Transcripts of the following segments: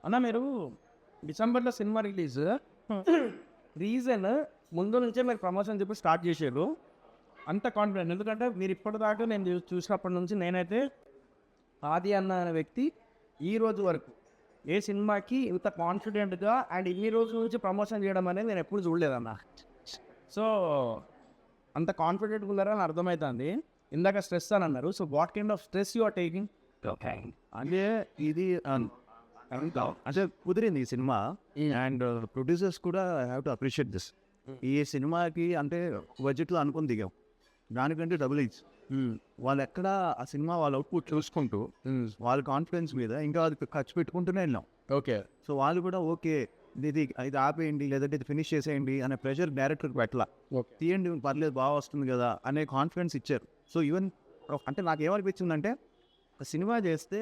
అన్న మీరు డిసెంబర్లో సినిమా రిలీజ్ రీజన్ ముందు నుంచే మీరు ప్రమోషన్ చెప్పి స్టార్ట్ చేసారు. అంత కాన్ఫిడెంట్ ఎందుకంటే మీరు ఇప్పటిదాకా నేను చూసినప్పటి నుంచి నేనైతే ఆది అన్న అనే వ్యక్తి ఈ రోజు వరకు ఏ సినిమాకి ఇంత కాన్ఫిడెంట్గా అండ్ ఇన్ని రోజుల నుంచి ప్రమోషన్ చేయడం అనేది నేను ఎప్పుడు చూడలేదన్న. సో అంత కాన్ఫిడెంట్గా ఉన్నారని అర్థమవుతుంది. ఇందాక స్ట్రెస్ అని అన్నారు. So what kind of stress you are taking? అంటే ఇది అంటే కుదిరింది ఈ సినిమా అండ్ ప్రొడ్యూసర్స్ కూడా హ్యావ్ టు అప్రిషియేట్ దిస్. ఈ సినిమాకి అంటే బడ్జెట్లో అనుకుని దిగాం, దానికంటే డబుల్ ఇచ్చి వాళ్ళు ఎక్కడ ఆ సినిమా వాళ్ళ అవుట్పుట్ చూసుకుంటూ వాళ్ళ కాన్ఫిడెన్స్ మీద ఇంకా అది ఖర్చు పెట్టుకుంటూనే వెళ్ళాం. ఓకే. సో వాళ్ళు కూడా ఓకే ఇది ఆపేయండి లేదంటే ఇది ఫినిష్ చేసేయండి అనే ప్రెషర్ డైరెక్టర్కి పెట్టాల, తీయండి పర్లేదు బాగా వస్తుంది కదా అనే కాన్ఫిడెన్స్ ఇచ్చారు. సో ఈవెన్ అంటే నాకు ఏమనిపించిందంటే సినిమా చేస్తే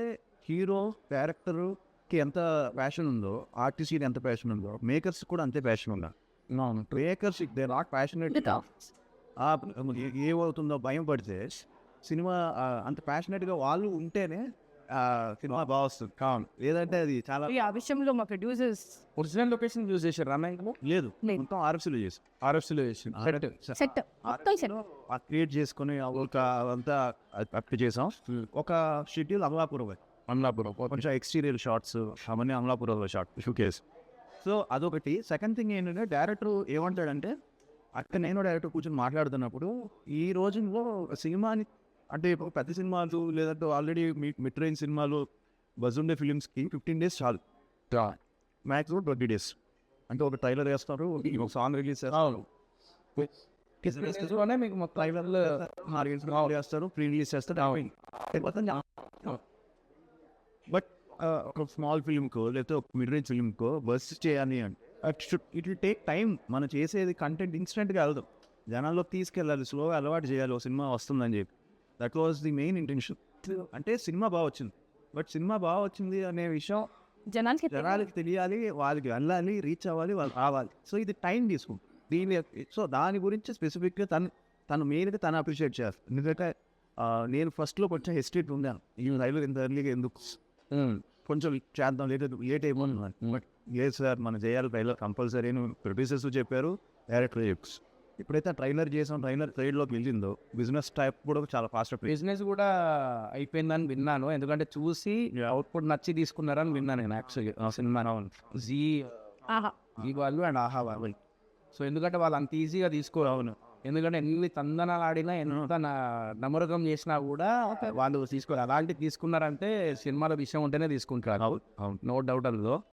హీరో డైరెక్టర్కి ఎంత ప్యాషన్ ఉందో, ఆర్టిస్ట్కి ఎంత ప్యాషన్ ఉందో, మేకర్స్ కూడా అంతే ప్యాషన్ ఉండాలి. మేకర్స్ దే నాట్ ప్యాషనెట్ ఏమవుతుందో భయం పడితే సినిమా అంత ప్యాషనెట్గా వాళ్ళు ఉంటేనే సినిమా బాగా వస్తుంది. కావును లేదంటే అది చాలా ఆ విషయంలో మా ప్రొడ్యూసర్స్ ఒరిజినల్ లొకేషన్ యూజ్ చేశారు అన్న? లేదు, మొత్తం ఆర్ఎఫ్సీలో చేసి ఆర్ఎఫ్సీలో చేసి సెట్ మొత్తం సెట్ క్రియేట్ చేసుకుని ఒక అంతా అప్లై చేసాం. ఒక షెడ్యూల్ అమలాపురం కొంచెం ఎక్స్టీరియర్ షార్ట్స్ అవన్నీ అమలాపురంలో షూకేస్. సో అదొకటి. సెకండ్ థింగ్ ఏంటంటే డైరెక్టర్ ఏమంటాడంటే అక్కడ నేను డైరెక్టర్ కూర్చొని మాట్లాడుతున్నప్పుడు ఈ రోజుల్లో సినిమాని అంటే ఇప్పుడు పెద్ద సినిమాలు లేదంటే ఆల్రెడీ మిడ్ రేంజ్ సినిమాలు బజ్ ఉండే ఫిలిమ్స్కి 15 days చాలు, మ్యాక్సిమం 20 days. అంటే ఒక ట్రైలర్ వేస్తారు, ఒక సాంగ్ రిలీజ్ చేస్తారు, మీకు మొత్తం ట్రైలర్లో చేస్తారు, ప్రీ రిలీజ్ చేస్తారు. బట్ ఒక స్మాల్ ఫిల్మ్కో లేకపోతే ఒక మిడ్ రేంజ్ ఫిల్మ్కో బస్ చేయాలి అంటే ఇట్ విల్ టేక్ టైం. మనం చేసేది కంటెంట్ ఇన్స్టెంట్గా వెళ్దాం, జనాల్లోకి తీసుకెళ్ళాలి, స్లోగా అలవాటు చేయాలి ఒక సినిమా వస్తుందని చెప్పి. That was the main intention. అంటే సినిమా బాగా వచ్చింది, బట్ సినిమా బాగా వచ్చింది అనే విషయం జనాలకి తెలియాలి, వాళ్ళకి వెళ్ళాలి, రీచ్ అవ్వాలి, వాళ్ళు రావాలి. సో ఇది టైం తీసుకుంది. సో దాని గురించి స్పెసిఫిక్గా తను మెయిన్గా తను అప్రిషియేట్ చేయాలి. ఎందుకంటే నేను ఫస్ట్లో కొంచెం హెసిటేట్ ఉన్నాను, ఈ రైలు ఇంత ఎర్లీగా ఎందుకు కొంచెం చేద్దాం లేట్ అయిపోయింది. బట్ లేదు సార్ మనం చేయాలి ట్రైలర్ కంపల్సరీ అని ప్రొడ్యూసర్స్ చెప్పారు, డైరెక్టర్ చెప్పు. ఎప్పుడైతే ట్రైలర్ చేసాం, ట్రైలర్ ట్రైడ్లోకి వెళ్ళిందో బిజినెస్ టైప్ కూడా చాలా ఫాస్ట్ బిజినెస్ కూడా అయిపోయిందని విన్నాను. ఎందుకంటే చూసి అవుట్పుట్ నచ్చి తీసుకున్నారని విన్నాను నేను యాక్చువల్గా ఆ సినిమా జీ వాళ్ళు అండ్ ఆహా వాళ్ళు. సో ఎందుకంటే వాళ్ళు అంత ఈజీగా తీసుకోవాలి, ఎందుకంటే ఎన్ని తందనాలు ఆడినా ఎంత నమ్మకం చేసినా కూడా వాళ్ళు తీసుకోవాలి. అలాంటివి తీసుకున్నారంటే సినిమాల విషయం ఉంటేనే తీసుకుంటారు, నో డౌట్ అందులో.